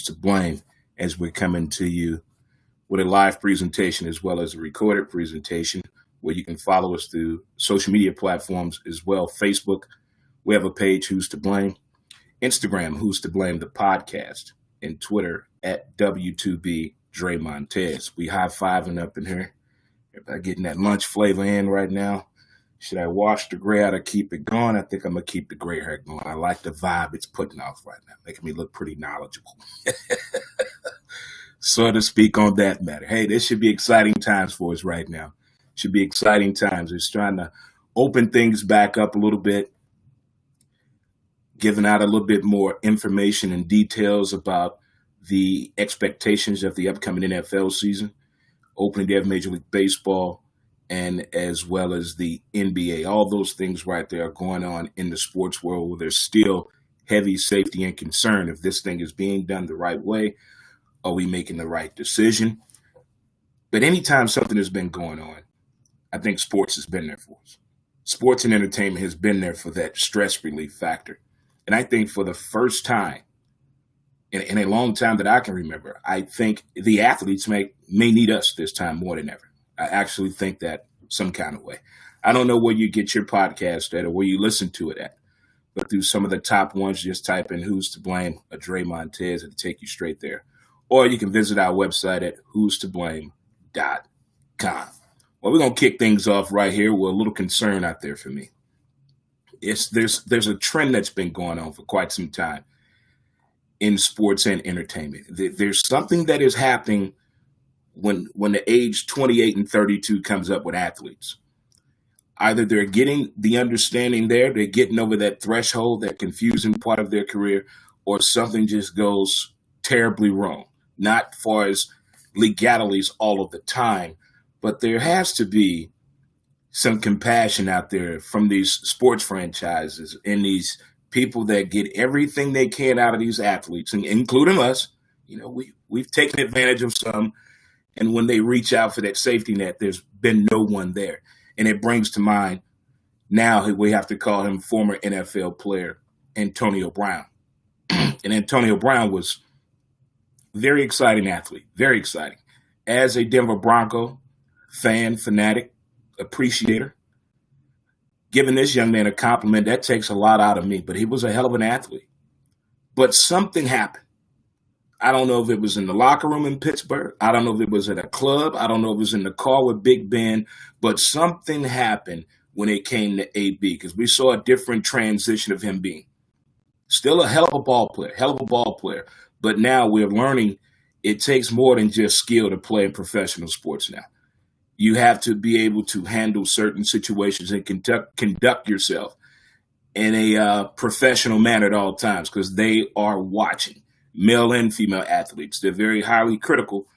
to Blame, as we're coming to you with a live presentation as well as a recorded presentation where you can follow us through social media platforms as well. Facebook, we have a page, Who's to Blame. Instagram, Who's to Blame, the podcast. And Twitter, at W2B Dre Montez. We high-fiving up in here. Everybody getting that lunch flavor in right now. Should I wash the gray out or keep it going? I think I'm going to keep the gray hair going. I like the vibe it's putting off right now, making me look pretty knowledgeable. So to speak on that matter. Hey, this should be exciting times for us right now. Should be exciting times. It's trying to open things back up a little bit, giving out a little bit more information and details about the expectations of the upcoming NFL season, opening day of Major League Baseball, and as well as the NBA. All those things right there are going on in the sports world where there's still heavy safety and concern if this thing is being done the right way. Are we making the right decision? But anytime something has been going on, I think sports has been there for us. Sports and entertainment has been there for that stress relief factor. And I think for the first time in a long time that I can remember, I think the athletes may need us this time more than ever. I actually think that some kind of way. I don't know where you get your podcast at or where you listen to it at, but through some of the top ones, just type in Who's to Blame, a Dre Montez, it'll take you straight there. Or you can visit our website at whostoblame.com. Well, we're going to kick things off right here with a little concern out there for me. There's a trend that's been going on for quite some time in sports and entertainment. There's something that is happening when the age 28 and 32 comes up with athletes. Either they're getting the understanding there, they're getting over that threshold, that confusing part of their career, or something just goes terribly wrong. Not far as legalities all of the time, but there has to be some compassion out there from these sports franchises and these people that get everything they can out of these athletes, and including us. You know, we've taken advantage of some, and when they reach out for that safety net, there's been no one there. And it brings to mind now we have to call him former NFL player Antonio Brown. And Antonio Brown was very exciting athlete, very exciting. As a Denver Bronco fan, fanatic, appreciator, giving this young man a compliment, that takes a lot out of me, but he was a hell of an athlete. But something happened. I don't know if it was in the locker room in Pittsburgh. I don't know if it was at a club. I don't know if it was in the car with Big Ben, but something happened when it came to AB because we saw a different transition of him being still a hell of a ball player. But now we're learning it takes more than just skill to play in professional sports now. You have to be able to handle certain situations and conduct yourself in a professional manner at all times because they are watching, male and female athletes. They're very highly critical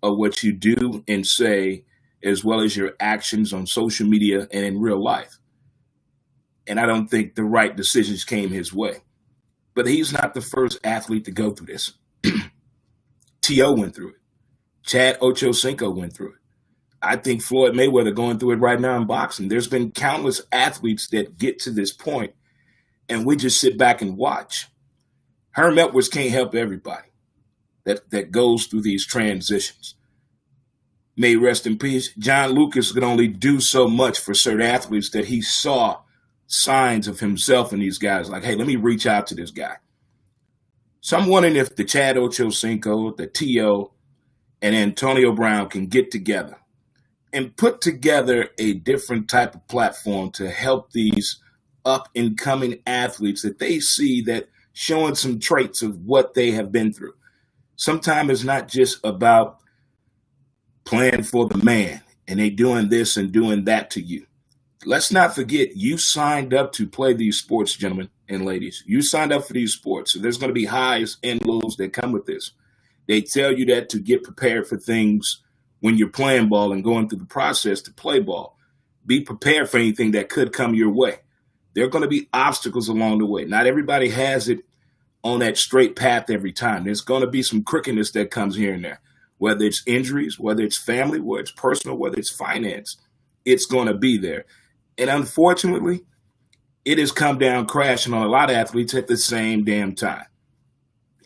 of what you do and say, as well as your actions on social media and in real life. And I don't think the right decisions came his way. But he's not the first athlete to go through this. T.O. went through it. Chad Ochocinco went through it. I think Floyd Mayweather going through it right now in boxing. There's been countless athletes that get to this point, and we just sit back and watch. Herm Edwards can't help everybody that goes through these transitions. May rest in peace. John Lucas could only do so much for certain athletes that he saw signs of himself in these guys. Like, hey, let me reach out to this guy. So I'm wondering if the Chad Ochocinco, the T.O., and Antonio Brown can get together and put together a different type of platform to help these up-and-coming athletes that they see that showing some traits of what they have been through. Sometimes it's not just about playing for the man and they doing this and doing that to you. Let's not forget, you signed up to play these sports, gentlemen and ladies. You signed up for these sports. So there's going to be highs and lows that come with this. They tell you that to get prepared for things when you're playing ball and going through the process to play ball. Be prepared for anything that could come your way. There are going to be obstacles along the way. Not everybody has it on that straight path every time. There's going to be some crookedness that comes here and there, whether it's injuries, whether it's family, whether it's personal, whether it's finance. It's going to be there. And unfortunately, it has come down crashing on a lot of athletes at the same damn time.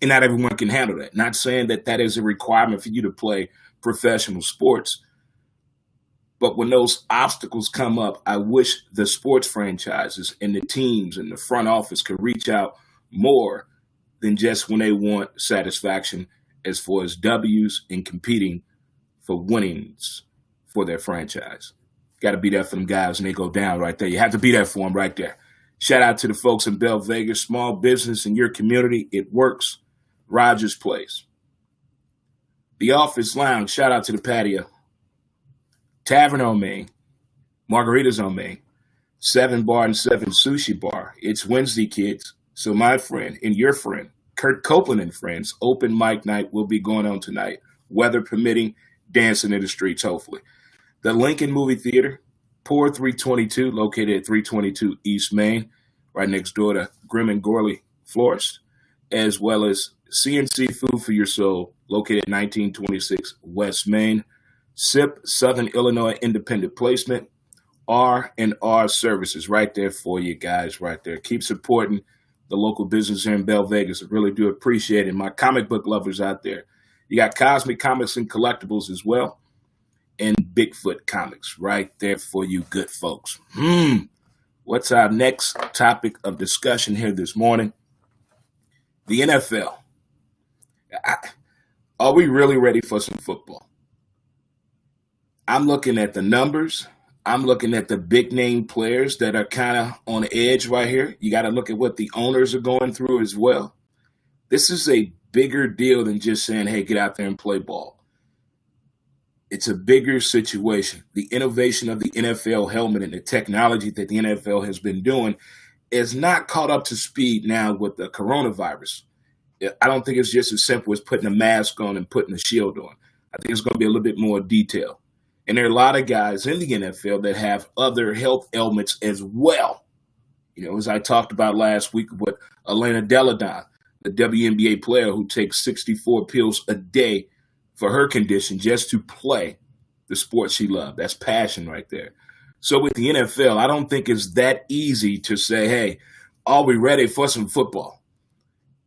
And not everyone can handle that. Not saying that that is a requirement for you to play professional sports. But when those obstacles come up, I wish the sports franchises and the teams and the front office could reach out more than just when they want satisfaction as far as W's and competing for winnings for their franchise. Got to be there for them guys when they go down right there. You have to be there for them right there. Shout out to the folks in Bell Vegas, small business in your community. It works. Rogers Place. The Office Lounge. Shout out to the patio. Tavern on Main. Margaritas on Main. 7 Bar and 7 Sushi Bar. It's Wednesday, kids. So my friend and your friend, Kurt Copeland and friends, open mic night will be going on tonight. Weather permitting, dancing in the streets, hopefully. The Lincoln Movie Theater, Pour 322, located at 322 East Main, right next door to Grim and Gorley Florist, as well as CNC Food for Your Soul, located at 1926 West Main. SIP, Southern Illinois Independent Placement, R&R Services, right there for you guys, right there. Keep supporting the local business here in Bell Vegas. I really do appreciate it. My comic book lovers out there. You got Cosmic Comics and Collectibles as well, and Bigfoot Comics right there for you good folks. What's our next topic of discussion here this morning? The NFL. Are we really ready for some football? I'm looking at the numbers. I'm looking at the big name players that are kind of on the edge right here. You got to look at what the owners are going through as well. This is a bigger deal than just saying, hey, get out there and play ball. It's a bigger situation. The innovation of the NFL helmet and the technology that the NFL has been doing is not caught up to speed now with the coronavirus. I don't think it's just as simple as putting a mask on and putting a shield on. I think it's going to be a little bit more detailed. And there are a lot of guys in the NFL that have other health ailments as well. You know, as I talked about last week with Elena Deladon, the WNBA player who takes 64 pills a day for her condition just to play the sport she loved. That's passion right there. So with the NFL, I don't think it's that easy to say, hey, are we ready for some football?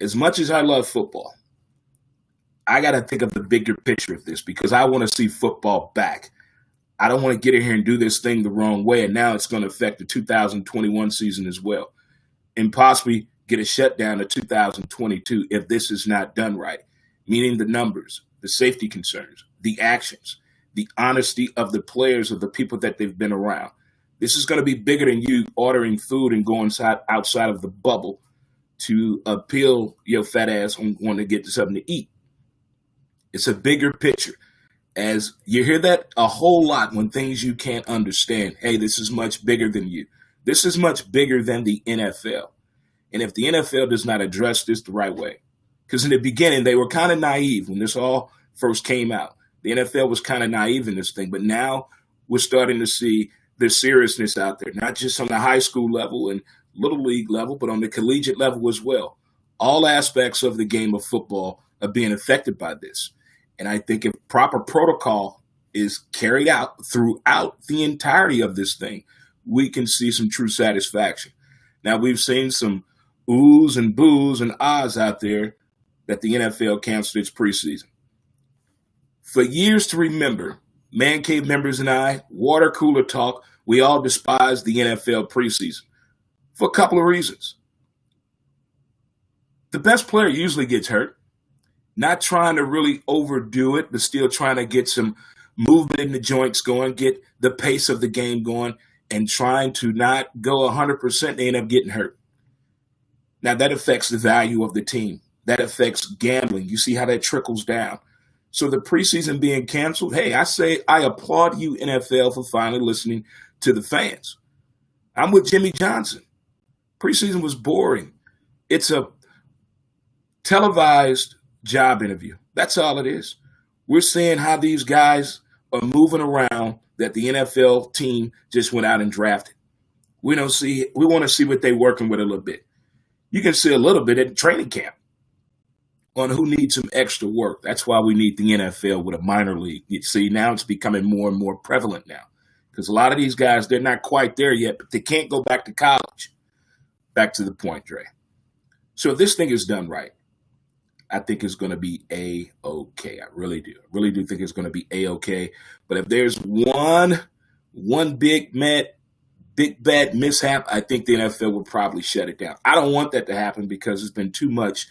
As much as I love football, I got to think of the bigger picture of this because I want to see football back. I don't want to get in here and do this thing the wrong way, and now it's going to affect the 2021 season as well, and possibly get a shutdown to 2022 if this is not done right, meaning the numbers, the safety concerns, the actions, the honesty of the players, of the people that they've been around. This is going to be bigger than you ordering food and going outside of the bubble to appeal your fat ass on wanting to get something to eat. It's a bigger picture. As you hear that a whole lot when things you can't understand. Hey, this is much bigger than you. This is much bigger than the NFL. And if the NFL does not address this the right way, because in the beginning they were kind of naive when this all first came out. The NFL was kind of naive in this thing, but now we're starting to see the seriousness out there, not just on the high school level and little league level, but on the collegiate level as well. All aspects of the game of football are being affected by this. And I think if proper protocol is carried out throughout the entirety of this thing, we can see some true satisfaction. Now, we've seen some oohs and boos and ahs out there that the NFL canceled its preseason. For years to remember, Man Cave members and I, water cooler talk, we all despised the NFL preseason for a couple of reasons. The best player usually gets hurt. Not trying to really overdo it, but still trying to get some movement in the joints going, get the pace of the game going, and trying to not go 100%, they end up getting hurt. Now, that affects the value of the team. That affects gambling. You see how that trickles down. So the preseason being canceled, hey, I say I applaud you, NFL, for finally listening to the fans. I'm with Jimmy Johnson. Preseason was boring. It's a televised job interview. That's all it is. We're seeing how these guys are moving around that the NFL team just went out and drafted. We want to see what they're working with a little bit. You can see a little bit at training camp on who needs some extra work. That's why we need the NFL with a minor league. You see, now it's becoming more and more prevalent now because a lot of these guys, they're not quite there yet, but they can't go back to college. Back to the point, Dre. So if this thing is done right, I think it's going to be A-okay. I really do. I really do think it's going to be A-okay. But if there's one big bad mishap, I think the NFL would probably shut it down. I don't want that to happen because there's been too much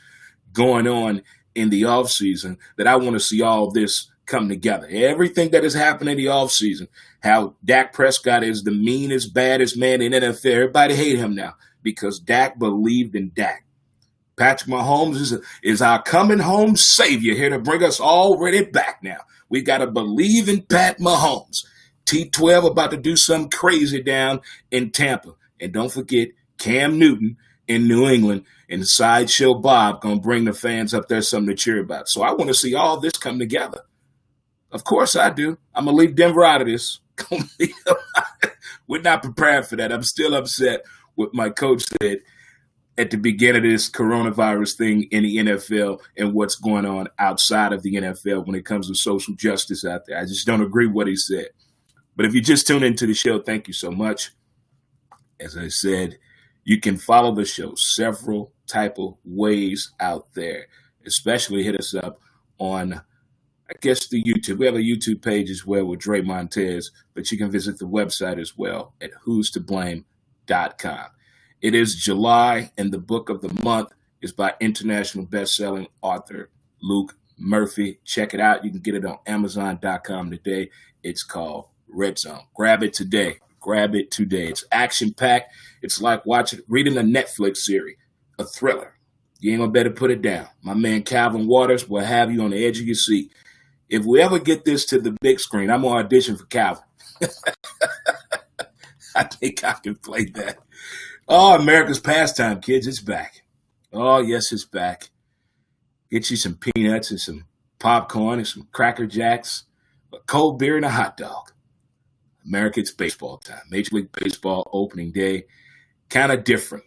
going on in the offseason that I want to see all this come together. Everything that has happened in the offseason, how Dak Prescott is the meanest, baddest man in NFL. Everybody hate him now because Dak believed in Dak. Patrick Mahomes is our coming home savior here to bring us already back now. We got to believe in Pat Mahomes. T12 about to do something crazy down in Tampa. And don't forget Cam Newton in New England and Sideshow Bob going to bring the fans up there something to cheer about. So I want to see all this come together. Of course I do. I'm going to leave Denver out of this. We're not prepared for that. I'm still upset with my coach said at the beginning of this coronavirus thing in the NFL and what's going on outside of the NFL when it comes to social justice out there. I just don't agree with what he said. But if you just tune into the show, thank you so much. As I said, you can follow the show several type of ways out there, especially hit us up on, I guess, the YouTube. We have a YouTube page as well with Dre Montez, but you can visit the website as well at whostoblame.com. It is July, and the book of the month is by international best-selling author Luke Murphy. Check it out. You can get it on Amazon.com today. It's called Red Zone. Grab it today. Grab it today. It's action-packed. It's like reading a Netflix series, a thriller. You ain't gonna better put it down. My man Calvin Waters will have you on the edge of your seat. If we ever get this to the big screen, I'm gonna audition for Calvin. I think I can play that. Oh, America's pastime, kids, it's back. Oh, yes, it's back. Get you some peanuts and some popcorn and some Cracker Jacks, a cold beer and a hot dog. America, it's baseball time. Major League Baseball opening day. Kind of different.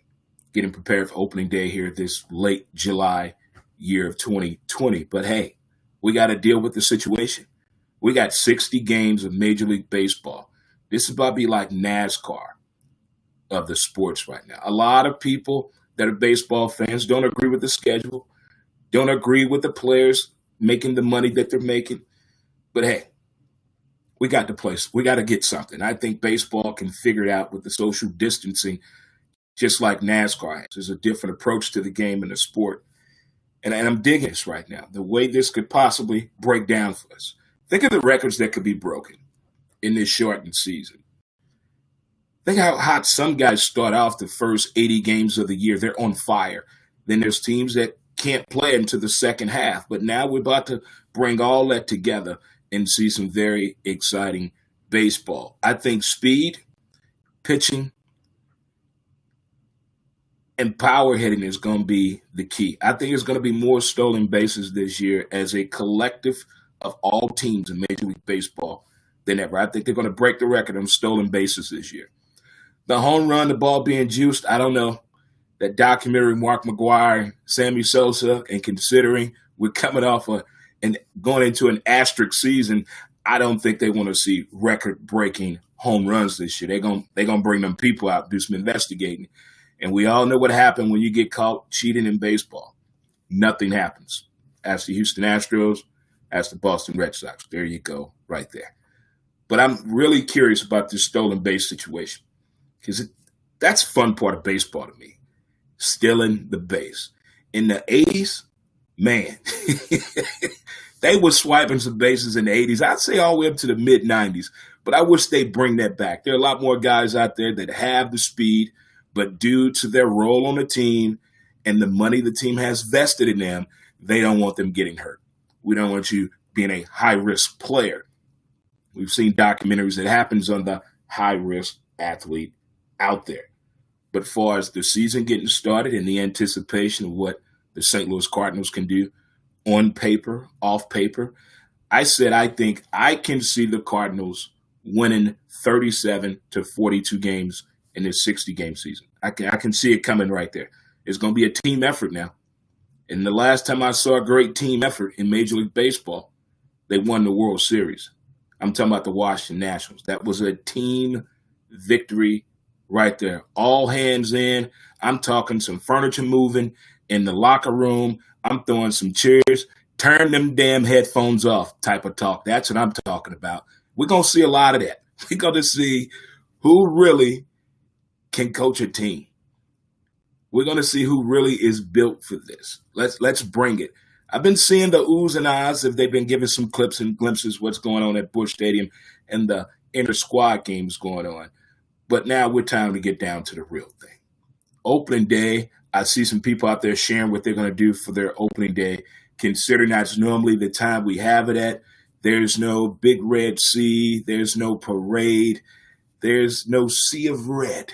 Getting prepared for opening day here this late July year of 2020. But hey, we got to deal with the situation. We got 60 games of Major League Baseball. This is about to be like NASCAR of the sports right now. A lot of people that are baseball fans don't agree with the schedule, don't agree with the players making the money that they're making. But hey, we got the place. We got to get something. I think baseball can figure it out with the social distancing, just like NASCAR has. There's a different approach to the game and the sport. And I'm digging this right now, the way this could possibly break down for us. Think of the records that could be broken in this shortened season. Think how hot some guys start off the first 80 games of the year. They're on fire. Then there's teams that can't play into the second half. But now we're about to bring all that together and see some very exciting baseball. I think speed, pitching, and power hitting is going to be the key. I think it's going to be more stolen bases this year as a collective of all teams in Major League Baseball than ever. I think they're going to break the record on stolen bases this year. The home run, the ball being juiced, I don't know. That documentary, Mark McGwire, Sammy Sosa, and considering we're coming off and going into an asterisk season, I don't think they want to see record-breaking home runs this year. They're gonna bring them people out, do some investigating. And we all know what happened when you get caught cheating in baseball. Nothing happens. Ask the Houston Astros, ask the Boston Red Sox. There you go, right there. But I'm really curious about this stolen base situation. Because that's the fun part of baseball to me, stealing the base. In the 80s, man, they were swiping some bases in the 80s. I'd say all the way up to the mid-90s, but I wish they'd bring that back. There are a lot more guys out there that have the speed, but due to their role on the team and the money the team has vested in them, they don't want them getting hurt. We don't want you being a high-risk player. We've seen documentaries that happens on the high-risk athlete out there. But as far as the season getting started and the anticipation of what the St. Louis Cardinals can do on paper, off paper, I said I think I can see the Cardinals winning 37 to 42 games in this 60-game season. I can see it coming right there. It's going to be a team effort now. And the last time I saw a great team effort in Major League Baseball, they won the World Series. I'm talking about the Washington Nationals. That was a team victory right there. All hands in. I'm talking some furniture moving in the locker room. I'm throwing some cheers. Turn them damn headphones off type of talk. That's what I'm talking about. We're going to see a lot of that. We're going to see who really can coach a team. We're going to see who really is built for this. Let's bring it. I've been seeing the oohs and ahs if they've been giving some clips and glimpses what's going on at Busch Stadium and the inter-squad games going on. But now we're time to get down to the real thing. Opening day, I see some people out there sharing what they're going to do for their opening day, considering that's normally the time we have it at. There's no big red sea. There's no parade. There's no sea of red.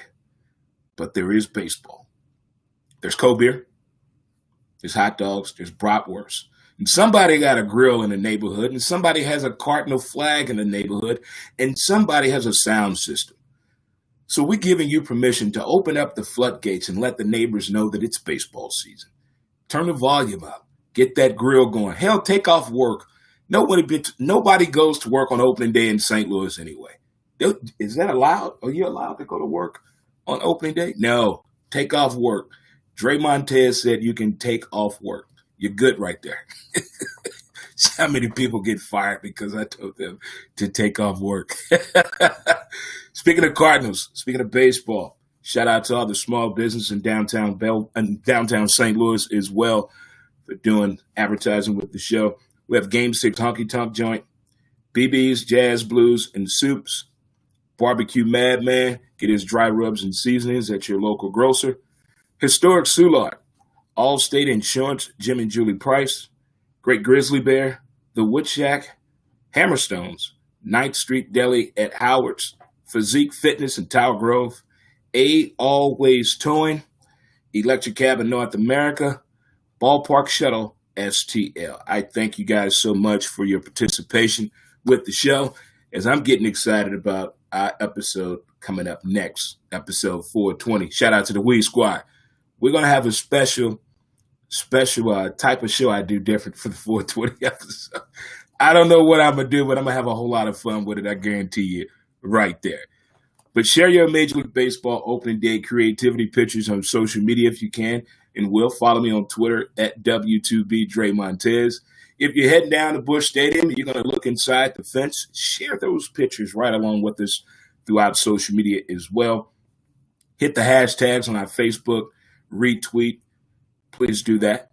But there is baseball. There's cold beer. There's hot dogs. There's bratwurst. And somebody got a grill in the neighborhood, and somebody has a cardinal flag in the neighborhood, and somebody has a sound system. So we're giving you permission to open up the floodgates and let the neighbors know that it's baseball season. Turn the volume up. Get that grill going. Hell, take off work. Nobody goes to work on opening day in St. Louis anyway. Is that allowed? Are you allowed to go to work on opening day? No. Take off work. Dre Montez said you can take off work. You're good right there. How many people get fired because I told them to take off work? Speaking of Cardinals, speaking of baseball, shout out to all the small business in downtown St. Louis as well for doing advertising with the show. We have Game 6 Honky Tonk Joint, BB's, Jazz Blues, and Soups, Barbecue Madman, get his dry rubs and seasonings at your local grocer, Historic Soulard, Allstate Insurance, Jim and Julie Price, Great Grizzly Bear, The Wood Shack, Hammerstones, 9th Street Deli at Howard's, Physique Fitness in Tower Grove, Always Towing, Electric Cab in North America, Ballpark Shuttle, STL. I thank you guys so much for your participation with the show as I'm getting excited about our episode coming up next, episode 420. Shout out to the Weed Squad. We're going to have a special type of show I do different for the 420 episode. I don't know what I'm going to do, but I'm going to have a whole lot of fun with it. I guarantee you right there. But share your Major League Baseball opening day creativity pictures on social media if you can, and will follow me on Twitter at W2B Dre Montez. If you're heading down to Busch Stadium, you're going to look inside the fence. Share those pictures right along with us throughout social media as well. Hit the hashtags on our Facebook, retweet. Please do that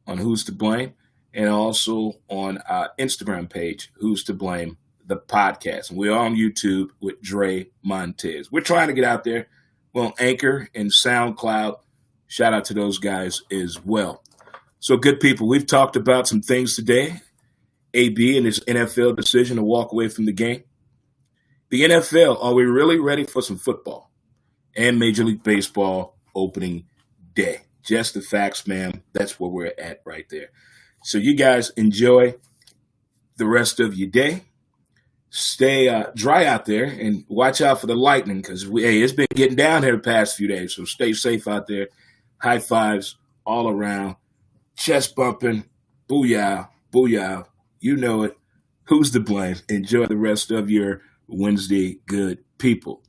on Who's to Blame, and also on our Instagram page, Who's to Blame, the podcast. And we're on YouTube with Dre Montez. We're trying to get out there. We're on Anchor and SoundCloud. Shout out to those guys as well. So, good people, we've talked about some things today. AB and his NFL decision to walk away from the game. The NFL, are we really ready for some football? And Major League Baseball opening day. Just the facts, man. That's where we're at right there. So you guys enjoy the rest of your day. Stay dry out there and watch out for the lightning because it's been getting down here the past few days. So stay safe out there. High fives all around. Chest bumping. Booyah. Booyah. You know it. Who's to blame? Enjoy the rest of your Wednesday, good people.